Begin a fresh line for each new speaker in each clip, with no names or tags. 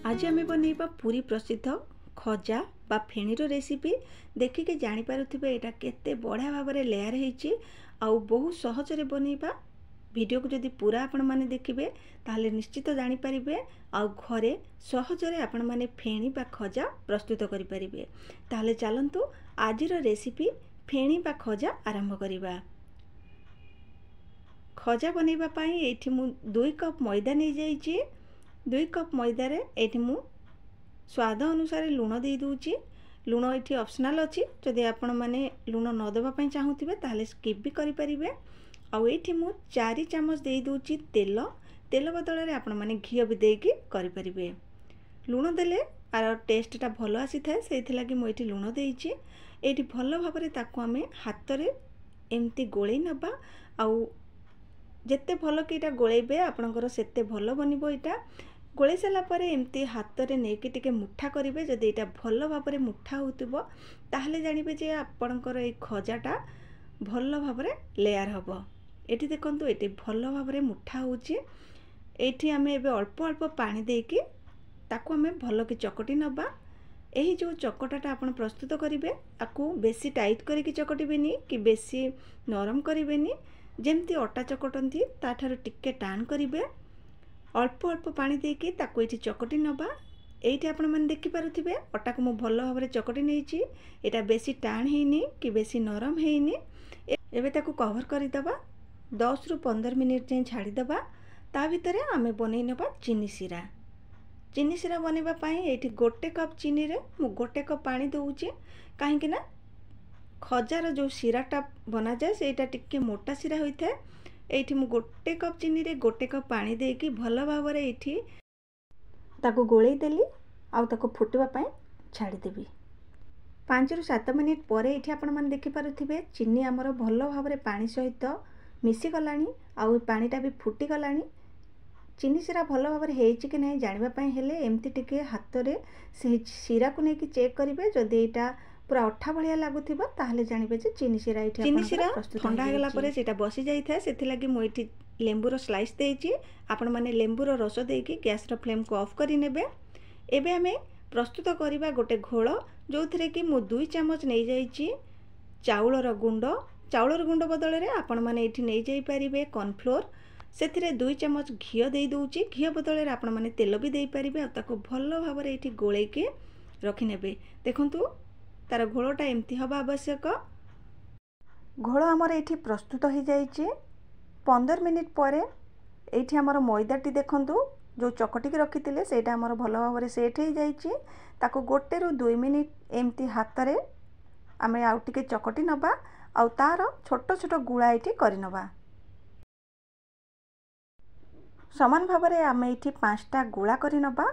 आज आम बनइबा पूरी प्रसिद्ध खजा बा फेणीर रेसिपी देखिके जानीपारे यहाँ केते बढ़िया भाव में लेयर होती बहुत सहजरे बनइबा वीडियो को जदि पूरा आपण मैंने देखिए ताहले निश्चित जानीपारे आउ घरे सहजरे आपण मैंने फेणी बा खजा प्रस्तुत करें। ताहले चलतु आजिर रेसिपी फेणी बा खजा आरंभ करवा। खजा बनइबा पई एठी मु 2 कप मैदा नहीं जाइए। 2 कप मैदार ये मु स्वाद अनुसार लुण दे दूची। लुण ये ऑप्शनल अच्छी, जदि आपण मैंने लुण न देवाई चाहूबे ताहले स्किप भी करें। आउ मु 4 चामच दे दूची तेल। तेल बदल में आपण मैंने घी भी देकी करें। लुण देले आर टेस्टा भल आसी थाए से मुझे लुण देची। ये भल भाव में ताकू आम हाथ में एमती गोले नबा। आउ जिते भल कि गोलेबे आपणकर सेते भल बनइबो। इटा गोले सारा पर एमती हाथ में नहीं टिके मुठा करेंगे। जदि यहाँ भल भाव में मुठा होतुबो ताहले जानिबे जे आपणकर ए खजाटा भल भाव में लेयर हम। ये देखंतु ये भल भाव में मुठा होची। एठी आमे एबे अल्प अल्प पानी देकी ताकू आमे भल कि चकटी नबा। यही जो चकटाटा आपण प्रस्तुत करेंगे आपको बेसी टाइट करके चकटबेनी कि बेसी नरम करेंगे। जेमती अटा चकटती ताठार टिके टाण करेंगे। अल्प अल्प पानी देकी ताकू ये चकटी नबा। ये आपण मैंने देखिपे अटा को मुझे भल भाव में चकटी नहीं। यहाँ बेसी टाण है कि बेसी नरम है। एबे ताकू कवर करदेबा 10 रु 15 मिनिट जाए छाड़ीदेबा। ता भितर आमे बनई नबा चीनी सिरा। चीनी सिरा बनवाई ये 1 कप चीनी रे मु 1 कप पानी दूची। कहीं खजार जो सिराटा बना जाए सेटा टिके मोटा सिरा होता है। ये मु 1 कप चीनी रे 1 कप पानी देकी भल भाव में ये ताकू गोले देली आउ ताकू फुटवा पाई छाड़ीदेवी। 5 रु 7 मिनिट पर ये आपण मैंने देखिपे चीनी आमर भल भाव में पानी सहित मिसी गलानी। आउ पानीटा भी फुटी गलानी। चीनी सिरा भल भाव में होती कि नहीं जानापी हेले एमती टिके हाथ में से सिरा को लेकिन चेक करेंगे। जदि यहाँ पूरा अठा भाया लगुवा ताहले जानिबे जे चीनी सिरा ये चीनी सिरा ठंडा होगला परे सेटा बसी जाई थाए। सेथिलागी मु एठी लेंबूर स्लाइस देइची। आपण माने लेंबूर रस देकी गैस रो फ्लेम को ऑफ करि नेबे। एबे हमें प्रस्तुत करिबा गोटे घोल जो थरे कि मु 2 चामच नहीं जाइची चाउलर गुंड। चाउलर गुंड बदल में आपण माने एठी नहीं जाई परिबे कॉर्नफ्लोर। से 2 चामच घी दे दूची। घी बदल में आपण माने तेल भी दे परिबे। आ ताको भल भाव में एठी गोले के रखि नेबे। देखंतु तार घोलटा एमती हवा आवश्यक। घोल आमर ये प्रस्तुत हो जाइए। 15 मिनिट पर ये आमर मैदाटी देखंतु जो चकटिक रखी से आमर भल भाव में सेट हो जाइए। ताको 1 रु 2 मिनिट एमती हाथ में आम आउ टिके चकटी नबा। आउ तार छोट छोट गुड़ा ये करनबा। समान भाव में आम ये 5टा गुड़ा करनबा।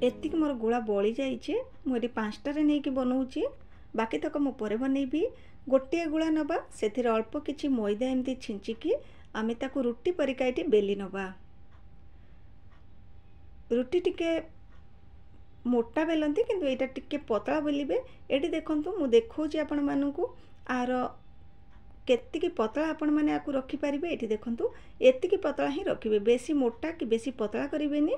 एतिक मोर गुड़ा बड़ी जाइए। मुझे 5टारे नहीं कि बनाऊँगी। बाकी तक मु पर बनइबी। गोटे गुड़ा नबा से अल्प किछि मैदा एमती छिंचिकी आमे ताकू रुटी परिका ये बेली नबा। रुटी टिके मोटा बेलती किंतु एटा टिके पतला बेलिबे। एटी देखंतु मु देखौची आपण मानकू आर केतिकी पतला आपण माने आकू रखि परिबे। एटी देखंतु एतिकी पतला ही रखिबे, बेसी मोटा कि बेसी पतला करिवेनी।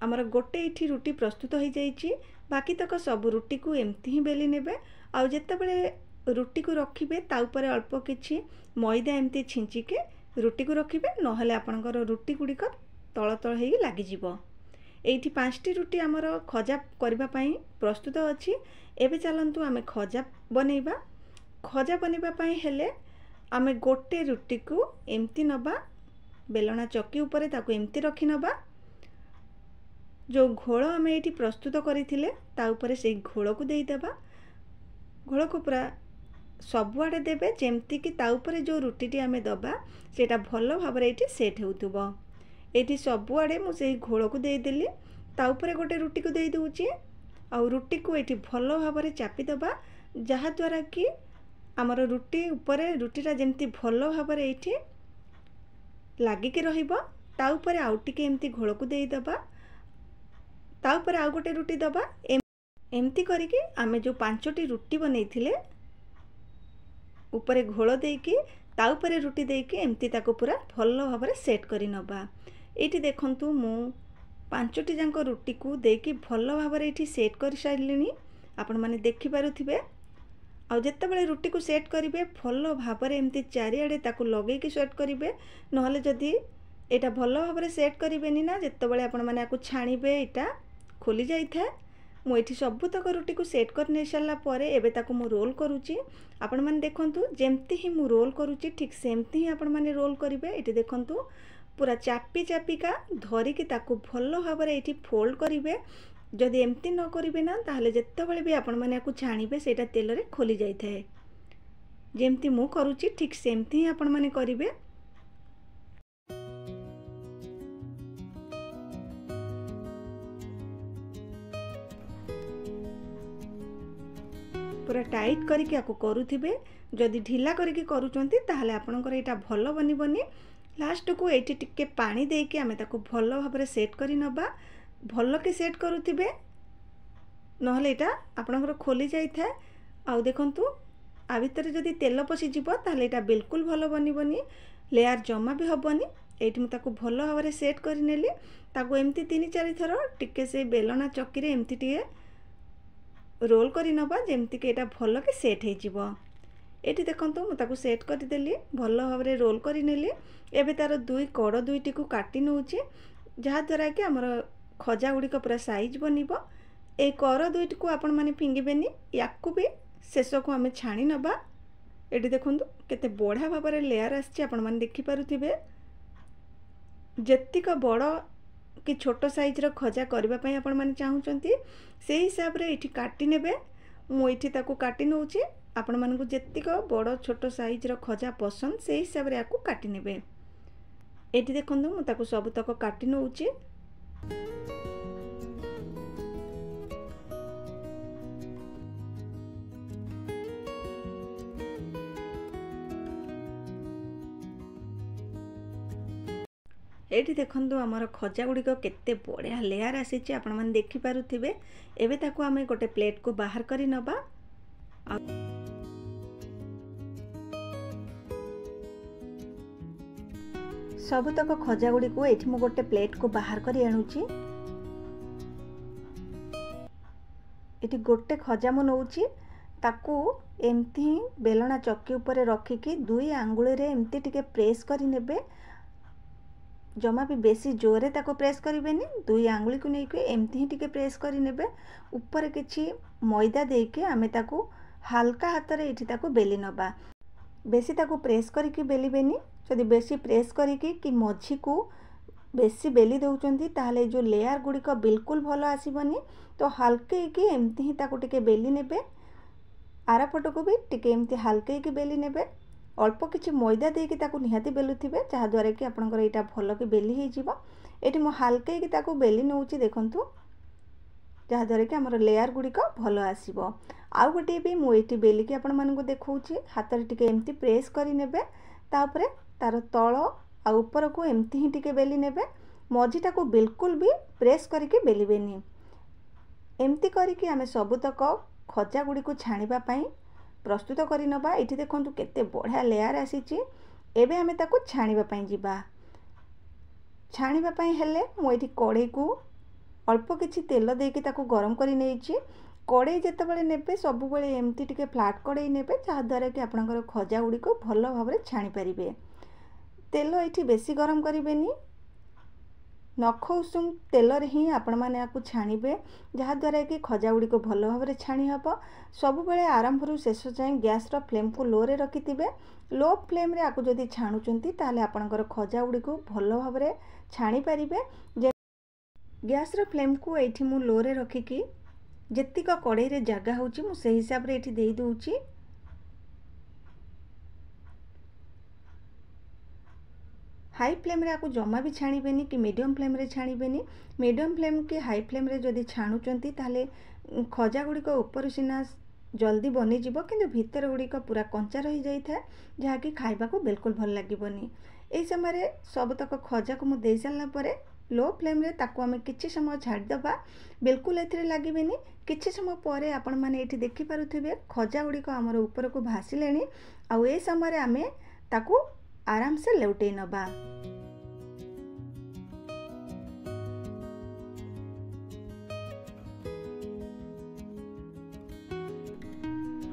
आमर गोटे ये रुटी प्रस्तुत हो जाइए। बाकी तक सब रुटी को एमती ही बेली नेबे। आउ जेते बेले रुटी को रखिबे ता ऊपर अल्प किछि मैदा एमती छिंचिके रुटी को रखिबे। नहले आपनकर रुटी गुड़िक तल तल हो लगी जिवो। एठी 5टी रुटी आमर खजा करबा पई प्रस्तुत अछि। एबे चलंतु आमे खजा बनइबा। खजा बनइबा पई हेले आमे गोटे रुटी को एमती नबा। बेलना चक्की ऊपर ताको एमती रखि नबा। जो घोल आम ये प्रस्तुत करथिले ता ऊपर से घोल को देदेबा। घोल को पूरा सबुआड़े देबे जेमती कि ता ऊपर जो रुटीटी आम दबा सेटा भल भाव में ये सेट होतुबो। ये सबुआड़े मुझे घोल को देदेली। ता ऊपर गोटे रुटी को दे दूची। आउ रुटी को ये भल भाव में चापीदबा जहाँद्वारा कि आमर रुटी ऊपर रुटीटा जमती भल भाव में ये लागिकी रहिबो। ता ऊपर आउ टिके एमती घोलकु देई दबा, ता ऊपर आउ गोटे रुटी दबा। एमती करिके आमे जो 5टी रुटी बनैथिले ऊपर घोल देकी ता ऊपर रुटी देकी एमती ताको पूरा भल भाबरे सेट करि नबा। एठी देखंतु मु 5टी जांको रुटी को देकी भल भाबरे एठी सेट कर सारलिनी। आपण माने देखि पारुथिबे। आ जेतेबेले रुटी को सेट करिवे भल भाबरे एमती चारिआडे ताको लगेकी सेट करिवे। नहले जदि एटा भल भाबरे सेट करिवेनी ना, जेतेबेले आपण माने आकु छाणिबे एटा खोली जाई थाए। मु एठी सबुतक रुटी को सेट कर नै सारला परे एबे ताको मु रोल करूची। आपण माने देखंतु जेमती ही मु रोल करूची ठीक सेमती ही आपण माने रोल करिवे। एठी देखंतु पूरा चापी चापिका धरिकी ताको भल भाबरे एठी फोल्ड करिवे। जदि एमती न करिवे ना ताहले जेतेबेले भी आपण माने आकु छाणिबे सेटा तेल रे खोली जाई थाए। जेमती मु करूची ठीक सेमती ही आपण माने करिवे। पूरा टाइट करके आकु करूथिबे। जदि ढिला करके करूचंती ताहले आपनकर एटा भल बनिबनी। लास्ट को एठी टिके पानी देके आमे ताको भल भाबरे सेट करि नबा। भल के सेट करूथिबे नहले एटा आपनकर खोली जाई थाए। आ देखंतु आ भितर जदि तेल पसी जिवो ताहले एटा बिल्कुल भल बनिबनी, लेयर जमा भी हबनी। एठी मु ताको भल भाबरे सेट करि नेली। ताको एमती 3-4 थरो टिके से बेलना चक्की रे एमती टिके रोल करि नबा जेमती के एटा भल के सेट हे जिवो। एठी देखंतु मु ताको सेट करि देली, भल भाबरे रोल करि नेली। एबे तार दुई कड़ दुईटी को काटी नउची, जहा द्वारा कि हमर खजा गुडी को पूरा साइज बनिबो। ए कड़ दुईटी को आपण माने फिंगिबेनी, याकु भी शेष को हमें छाणी नबा। एठी देखंतु केते बढा भाबरे लेयर आछि, आपण माने देखि पारुथिबे। जेतिक बड़ कि छोट साइज रो खजा करबा पई आपण माने चाहुचंती से हिसाब रे एठी काटी नेबे। मु एठी ताको काटी नउची। आपण मानकु जेतिक बड़ छोट साइज रो खजा पसंद से हिसाब रे आकु काटी नेबे। एठी देखंतु मु ताको सब तक काटी नउची। एठी देखंतु हमर खजा गुडी को केते बढ़िया लेयर आसीची, आपण माने देखि पारुथिबे। एबे ताको आमे गोटे प्लेट को बाहर करि नबा। सबुतक खजा गुडी को एठी मु गोटे प्लेट को बाहर करि आनुची। एठी गोटे खजा मु नउची, ताकू एमती बेलना चक्की ऊपर रखिकी दुई आंगुली रे एमती टिके प्रेस करि नेबे। जमा भी बेसी जोरे ताको प्रेस करिवेनी, दुई आंगुली को नेकी एमती ही टिके प्रेस करि नेबे। ऊपर किछि मैदा देके आमे ताको हल्का हाथ रे एठी ताको बेली नबा। बेसी ताको प्रेस करिकी बेलिबेनी। जदि बेसी प्रेस करिकी कि मझी को बेसी बेली दउचंती ताहले जो लेयर गुडी को बिल्कुल भलो आसीबनी। तो हल्के की एमती ही ताको टिके बेली नेबे। आरा पट को भी टिके एमती हल्के की बेली नेबे। अल्प किछि मैदा देकी ताको निहाती बेलुथिबे, जहा द्वारा कि आपनकर एटा भलो के बेली हे जिवो। एठी मु हल्के की ताको बेली नउची देखंतु, जहा द्वारा कि हमर लेयर गुडी को भलो आसीबो। आउ गोटे भी मु एठी बेली के आपण मानकु देखौची। हाथ रे टिके एमती प्रेस करि नेबे, तापरे तार तळ आ ऊपर को एमती ही टिके बेली नेबे। मझीटा को बिल्कुल भी प्रेस करके बेलिबेनी। एमती करके आमे सबुतक खजा गुडी को छाणीबा पई प्रस्तुत करि नबा। एठी देखंतु केते बढ़िया लेयर आसीची। एबे आमे ताको छाणीबा पई जिबा। छाणीबा पई हेले मु एठी कड़े को अल्प किछि तेल देके ताको गरम करि नेइची। कड़े जेतेबेले नेबे सब बेले एमती टिके फ्लैट कड़े नेबे, जहा द्वारा कि आपनकर खजा गुडी को भलो भाबरे छाणी परिबे। तेल एठी बेसी गरम करिवेनी, नख उषुम तेल रे ही आपण माने आकु छाणीबे, जहा द्वारा कि खजा गुडी को भलो भाबरे छाणी हबो। सब बेले आरंभ रु शेष जाय गैस रो फ्लेम को लो रे रखिथिबे। लो फ्लेम रे आकु जदि छाणुचंती ताले आपनकर खजा गुडी को भलो भाबरे छाणी परिबे। गैस रो फ्लेम को एठी मु लो रे रखिकी जेतिक कड़े रे जगह होची मु से हिसाब रे एठी देई दोउची। हाई फ्लेम रे आकु जमा भी छाणीबेनी कि मीडियम फ्लेम रे छाणीबेनी। मीडियम फ्लेम कि हाई फ्लेम रे जदि छाणुचंती ताले खजा गुडी को ऊपर सिना जल्दी बनी जिवो, किंतु भीतर गुडी को पूरा कंचा रही जाई था, जहा कि खाइबा को बिल्कुल भल लागिबोनी। यही समय सबतक खजा को मुझे सारा पर लो फ्लेम रे ताको आमे किछि समय छाड़ीदबा। बिल्कुल एथिरे लागिबेनी। किछि समय पर आपण माने एठी देखि पारुथिबे खजा गुड़िक आमर ऊपर को भासिलेनी। आउ ए समय आमे ताको आराम से लेउटेई नबा।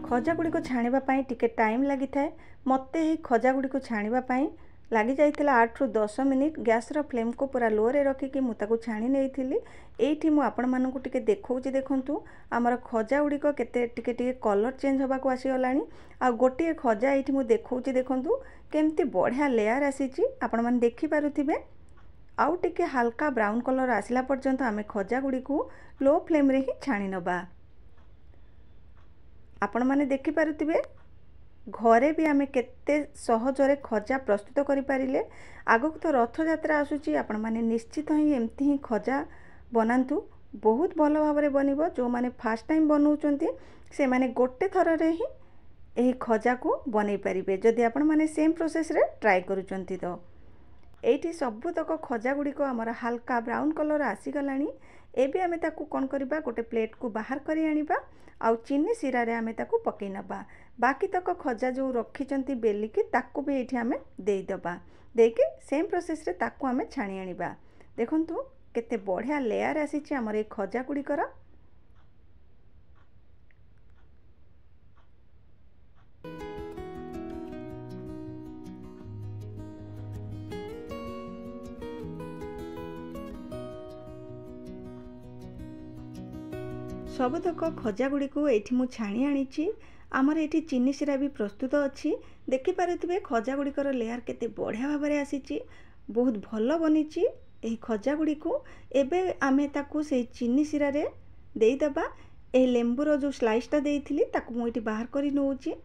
खजा गुड़ी को छाणीबा पई टिके टाइम लगी थाए। मते ही खजा गुड़ी को छाणीबा पई लगी जाइतिला 8 रु 10 मिनिट। गैस रो फ्लेम को पूरा लो रे रखी कि मु ताको छाणी नेइथिली। एठी मु आपण मानकु टिके देखौची देखंतु हमर खजा गुड़ी को केते टिके टिके कलर चेंज होबा को आसी गलानी। आ गोटे खजा एठी मु देखौची देखंतु केमती बढ़िया लेयर आसीची आपण मान देखि पारुथिबे। आउ टिके हल्का ब्राउन कलर आसिला पर्यंत आमे खजा गुड़ी को लो फ्लेम रे ही छाणी नबा। आपण माने देखि पारुथिबे घरे भी आमे केते सहजरे खजा प्रस्तुत करि पारिले। आगक तो रथ यात्रा आसुची आपण माने निश्चित ही एमती ही खजा बनांतु। बहुत भल भाबरे बनिबो। जो माने फर्स्ट टाइम बनौचंती से माने गोटे थर रे ही एही खजा को बनै पारिबे जदि आपण माने सेम प्रोसेस रे ट्राई करूचंती। तो एठी सबुतक खजा गुड़ी को हमर हल्का ब्राउन कलर आसी गलानी। एबे आमे ताकू कोन करबा गोटे प्लेट को बाहर करी आनिबा। आउ चीनी सिरा रे आमे ताकू पकई नबा। बाकी तक खजा जो रखिचंती बेली की ताकू भी एठी आमे देई दबा। देके सेम प्रोसेस रे ताकू आमे छाणी आनिबा। देखंतु केते बढ़िया लेयर आसीची हमर ए खजा गुड़ी कर। सबतक खजा गुड़ी को एठी मु छाणी आनीची। आमर एठी चीनी सिरा भी प्रस्तुत अच्छी। देखि पारुथिबे खजा गुड़ी कर लेयर केते बढ़िया भाबरे आसीची। बहुत भल बनीची एही खजा गुड़ी को। एबे आमे ताकू से चीनी सिरा रे देई दबा। ए लेंबू रो जो स्लाइसटा देइथिली ताकू मु एठी बाहर करी नउची।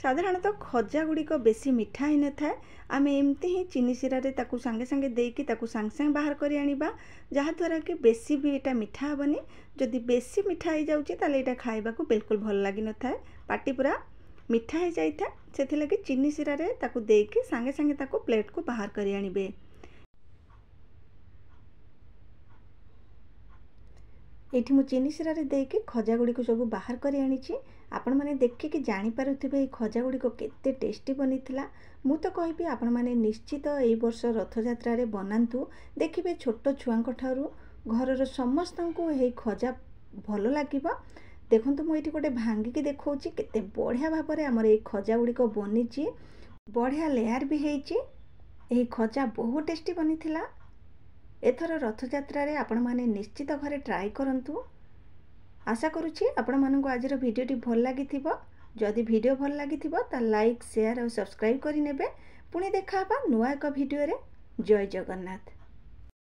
साधारणतः खजा गुड़ी को बेसी मिठा ही न थाए। आमे एमती ही चीनी सिरा रे ताकू संगे संगे देकी ताकू संग संग बाहर करी आनिबा। जहा द्वारा कि बेसी भी एटा मिठा हबनी। जदि बेसी मिठा हो जाउची ताले एटा खाइबा को बिल्कुल भल लागी न थाए। पाटी पूरा मिठा हो जाई था। सेथि लगी चीनी सिरा रे ताकू देकी संगे संगे ताकू प्लेट को बाहर करी आनिबे। एठी मु चीनी सिरा रे देकी खजा गुड़ी को सब बाहर करी आनीची। आपण माने देखि कि जानि पारुथिबे ए खजा गुड़ी को केते टेस्टी बनिथिला। मु तो कहिबी आपण माने निश्चित एई वर्ष रथ यात्रा रे बनांतु। देखिबे छोट छुआंक ठारू घरर समस्तंकु एई खजा भल लागिबा। देखंतु मु एठी गोटे भांगी के देखौची केते बढ़िया भाबरे हमर एई खजा गुड़ी को बनिची। बढ़िया लेयर भी हेची। एई खजा बहुत टेस्टी बनिथिला। एथर रथ यात्रा रे आपण माने निश्चित घरे ट्राई करंतु। आशा करूची आपण मानकु आजिर भिडियोटी भल लागिथिबो। जदि भिडियो भल लागिथिबो ता लाइक शेयर और सब्सक्राइब करि नेबे। पुणी देखा बा नुआ एक भिडियो रे। जय जगन्नाथ।